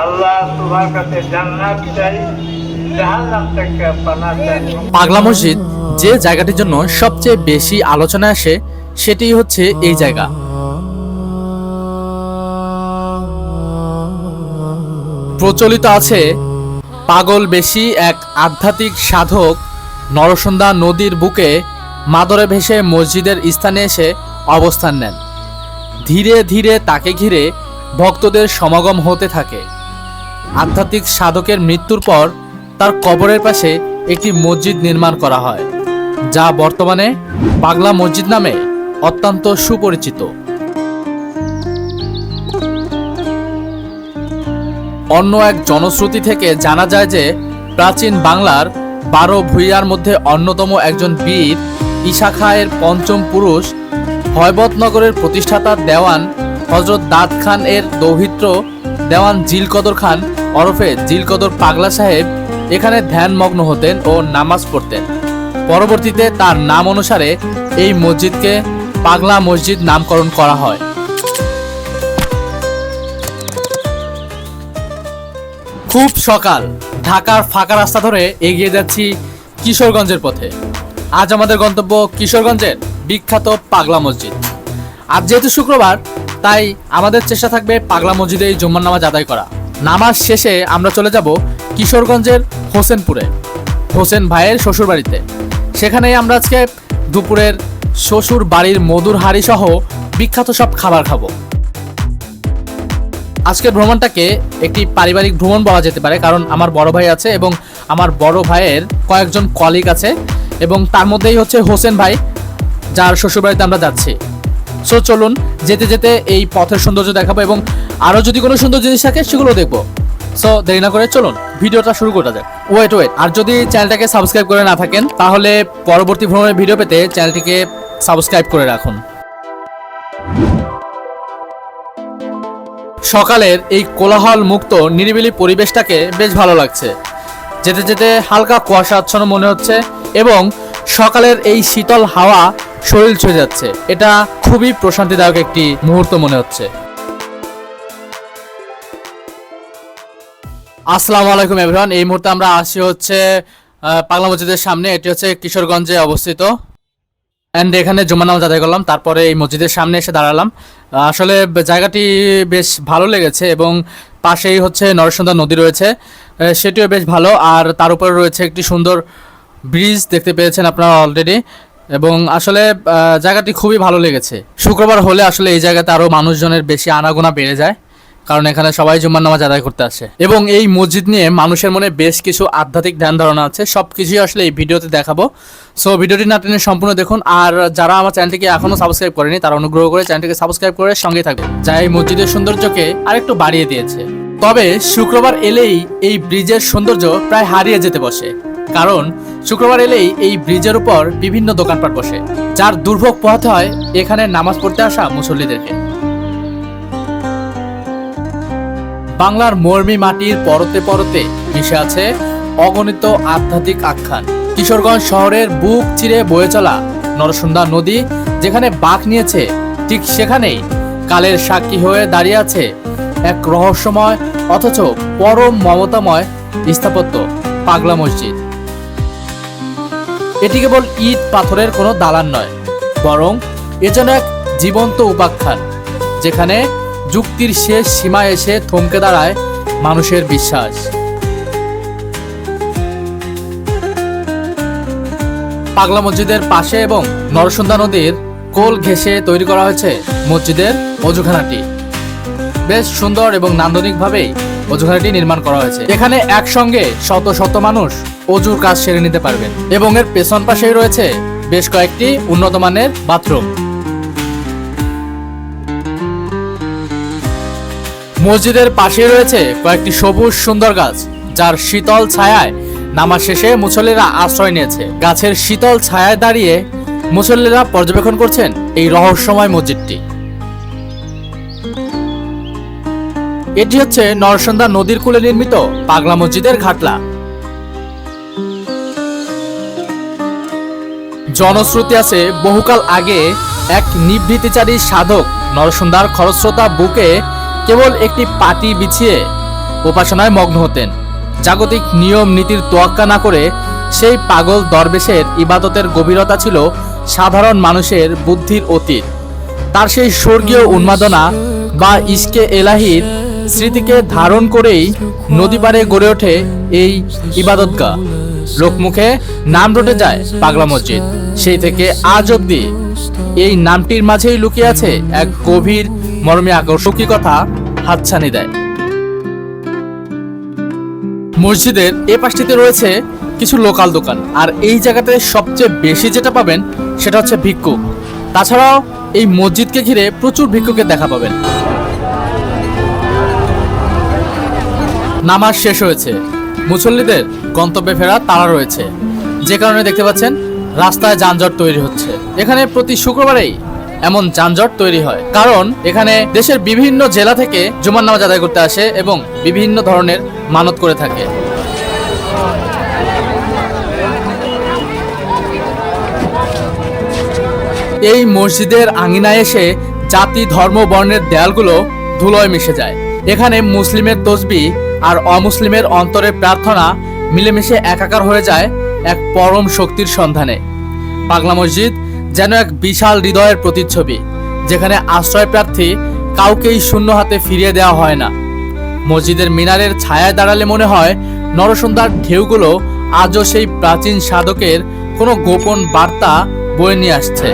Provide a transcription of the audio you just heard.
আল্লাহ তোমার কাছে জান্নাত চাই, জাহান্নাম থেকে পানাহ চাই। পাগলা মসজিদ যে জায়গাটির জন্য সবচেয়ে বেশি আলোচনায় আসে সেটি হচ্ছে এই জায়গা। প্রচলিত আছে পাগল বেশি এক আধ্যাত্মিক সাধক নরসুন্দা নদীর বুকে মাদরে ভেসে মসজিদের স্থানে এসে অবস্থান নেন। ধীরে ধীরে তাকে ঘিরে ভক্তদের সমাগম হতে থাকে। আধ্যাত্মিক সাধকের মৃত্যুর পর তার কবরের পাশে একটি মসজিদ নির্মাণ করা হয়, যা বর্তমানে পাগলা মসজিদ নামে অত্যন্ত সুপরিচিত। অন্য এক জনশ্রুতি থেকে জানা যায় যে প্রাচীন বাংলার 12 ভূঁইয়ার মধ্যে অন্যতম একজন বীর ঈশা খাঁয়ের পঞ্চম পুরুষ হয়বতনগরের প্রতিষ্ঠাতা দেওয়ান হযরত দাদ খান এর দৌহিত্র দেওয়ান জিলকদর খান ওরফে জিলকদর পাগলা সাহেব এখানে ধ্যানমগ্ন হতেন ও নামাজ পড়তেন। পরবর্তীতে তার নাম অনুসারে এই মসজিদকে পাগলা মসজিদ নামকরণ করা হয়। খুব সকাল, ঢাকার ফাঁকা রাস্তা ধরে এগিয়ে যাচ্ছি কিশোরগঞ্জের পথে। আজ আমাদের গন্তব্য কিশোরগঞ্জের বিখ্যাত পাগলা মসজিদ। আজ যেহেতু শুক্রবার, তাই আমাদের চেষ্টা থাকবে পাগলা মসজিদে এই জুম্মার নামাজ আদায় করা। নামাজ শেষে আমরা চলে যাব কিশোরগঞ্জের হোসেনপুরে, হোসেন ভাইয়ের শ্বশুর বাড়িতে। সেখানেই আমরা আজকে দুপুরের শ্বশুর বাড়ির মধুর হাঁড়ি সহ বিখ্যাত সব খাবার খাবো। আজকের ভ্রমণটাকে একটি পারিবারিক ভ্রমণ বলা যেতে পারে, কারণ আমার বড় ভাই আছে এবং আমার বড় ভাইয়ের কয়েকজন কলিগ আছে এবং তার মধ্যেই হচ্ছে হোসেন ভাই, যার শ্বশুরবাড়িতে আমরা যাচ্ছি। সো চলুন যেতে যেতে এই পথের সৌন্দর্য দেখাবো এবং আরও যদি কোনো সুন্দর জিনিস থাকে সেগুলো দেখবো। সো দেরি না করে চলুন ভিডিওটা শুরু করা যাক। ওয়েট, আর যদি চ্যানেলটাকে সাবস্ক্রাইব করে না থাকেন তাহলে পরবর্তী ভ্রমণের ভিডিও পেতে চ্যানেলটিকে সাবস্ক্রাইব করে রাখুন। সকালের এই কোলাহল মুক্ত নিরিবিলি পরিবেশটাকে বেশ ভালো লাগছে। যেতে যেতে হালকা কুয়াশাচ্ছন্ন মনে হচ্ছে এবং সকালের এই শীতল হাওয়া শরীর ছুঁয়ে যাচ্ছে। এটা খুবই প্রশান্তিদায়ক একটি মুহূর্ত মনে হচ্ছে। আসসালামু আলাইকুম এভরিওয়ান। এই মুহূর্তে আমরা আসি হচ্ছে পাগলা মসজিদের সামনে। এটি হচ্ছে কিশোরগঞ্জে অবস্থিত। অ্যান্ড এখানে জুম্মা নামাজ আদায় করলাম, তারপরে এই মসজিদের সামনে এসে দাঁড়ালাম। আসলে জায়গাটি বেশ ভালো লেগেছে এবং পাশেই হচ্ছে নরসুন্দা নদী রয়েছে, সেটিও বেশ ভালো। আর তার উপরে রয়েছে একটি সুন্দর ব্রিজ, দেখতে পেয়েছেন আপনারা অলরেডি। এবং আসলে জায়গাটি খুবই ভালো লেগেছে। শুক্রবার হলে আসলে এই জায়গাতে আরও মানুষজনের বেশি আনাগোনা বেড়ে যায়, কারণ এখানে সবাই জুম্মার নামাজ আদায় করতে আসে। এবং এই মসজিদ নিয়ে মানুষের মনে বেশ কিছু আধ্যাত্মিক ধ্যান ধারণা আছে, সব কিছুই আসলে এই ভিডিওতে দেখাবো। সো ভিডিওটি না টেনে সম্পূর্ণ দেখুন। আর যারা আমার চ্যানেলটিকে এখনো সাবস্ক্রাইব করেনি তারা অনুগ্রহ করে চ্যানেলটিকে সাবস্ক্রাইব করে সঙ্গে থাকবে, যা এই মসজিদের সৌন্দর্যকে আরেকটু বাড়িয়ে দিয়েছে। তবে শুক্রবার এলেই এই ব্রিজের সৌন্দর্য প্রায় হারিয়ে যেতে বসে, কারণ শুক্রবার এলেই এই ব্রিজের উপর বিভিন্ন দোকানপাট বসে, যার দুর্ভোগ পোহাতে হয় এখানে নামাজ পড়তে আসা মুসল্লিদেরকে। বাংলার মর্মী মাটির পরতে পরতে মিশে আছে অগণিত আধ্যাত্মিক আখ্যান। কিশোরগঞ্জ শহরের বুক চিরে বয়ে চলা নরসুন্দা নদী যেখানে বাঁক নিয়েছে, ঠিক সেখানেই কালের সাক্ষী হয়ে দাঁড়িয়ে আছে এক রহস্যময় অথচ পরম মমতাময় স্থাপত্য, পাগলা মসজিদ। এটি কেবল ইট পাথরের কোনো দালান নয়, বরং এ যেন এক জীবন্ত উপাখ্যান, যেখানে যুক্তির শেষ সীমায় এসে থমকে দাঁড়ায় মানুষের বিশ্বাস। পাগলা মসজিদের পাশে এবং নরসুন্দা নদীর কোল ঘেঁষে তৈরি করা হয়েছে মসজিদের অজুখানাটি। বেশ সুন্দর এবং নান্দনিকভাবেই অজুখানাটি নির্মাণ করা হয়েছে। এখানে একসঙ্গে শত শত মানুষ অজুর কাজ সেরে নিতে পারবেন এবং এর পেছন পাশেই রয়েছে বেশ কয়েকটি উন্নত মানের বাথরুম। মসজিদের পাশে রয়েছে কয়েকটি সবুজ সুন্দর গাছ, যার শীতল ছায়ায় নামাজ শেষে মুসল্লিরা আশ্রয় নিয়েছে। গাছের শীতল ছায়ায় দাঁড়িয়ে মুসল্লিরা পর্যবেক্ষণ করছেন এই রহস্যময় মসজিদটি। এটি হচ্ছে নরসুন্দা নদীর কূলে নির্মিত পাগলা মসজিদের ঘাটলা। জনশ্রুতি আছে বহুকাল আগে এক নিভৃতিচারী সাধক নরসুন্দার খরস্রোতা বুকে কেবল একটি পাটি বিছিয়ে উপাসনায় মগ্ন হতেন। জাগতিক নিয়ম নীতির তোয়াক্কা না করে সেই পাগল দরবেশের ইবাদতের গভীরতা ছিল সাধারণ মানুষের বুদ্ধির অতীত। তার সেই স্বর্গীয় উন্মাদনা বা ইশকে এলাহির স্মৃতিকে ধারণ করেই নদী পাড়ে গড়ে ওঠে এই ইবাদতগাহ। লোকমুখে নাম রটে যায় পাগলা মসজিদ। সেই থেকে আজ অব্দি এই নামটির মাঝেই লুকিয়ে আছে এক গভীর মর্মে আকর্ষণীয় কথা হাতছানি দেয়। মসজিদের এ পাশটিতে রয়েছে কিছু লোকাল দোকান, আর এই জায়গাতে সবচেয়ে বেশি যেটা পাবেন সেটা হচ্ছে ভিক্ষুক। তাছাড়াও এই মসজিদকে ঘিরে প্রচুর ভিক্ষুকের দেখা পাবেন। নামাজ শেষ হয়েছে, মুসল্লিদের গন্তব্যে ফেরার তাড়া রয়েছে, যে কারণে দেখতে পাচ্ছেন রাস্তায় যানজট তৈরি হচ্ছে। এখানে প্রতি শুক্রবারেই এমন যানজট তৈরি হয়, কারণ এখানে দেশের বিভিন্ন জেলা থেকে জুমার নামাজ আদায় করতে আসে এবং বিভিন্ন ধরনের মানত করে থাকে। এই মসজিদের আঙিনায় এসে জাতি ধর্ম বর্ণের দেয়ালগুলো ধুলোয় মিশে যায়। এখানে মুসলিমের তসবিহ আর অমুসলিমের অন্তরের প্রার্থনা মিলেমিশে একাকার হয়ে যায় এক পরম শক্তির সন্ধানে। পাগলা মসজিদ যেন এক বিশাল হৃদয়ের প্রতিচ্ছবি, যেখানে আশ্রয় প্রার্থী কাউকেই শূন্য হাতে ফিরিয়ে দেওয়া হয় না। মসজিদের মিনারের ছায়ায় দাঁড়ালে মনে হয় নরসন্ধ্যার ঢেউগুলো আজও সেই প্রাচীন সাধকের কোনো গোপন বার্তা বয়ে নিয়ে আসছে।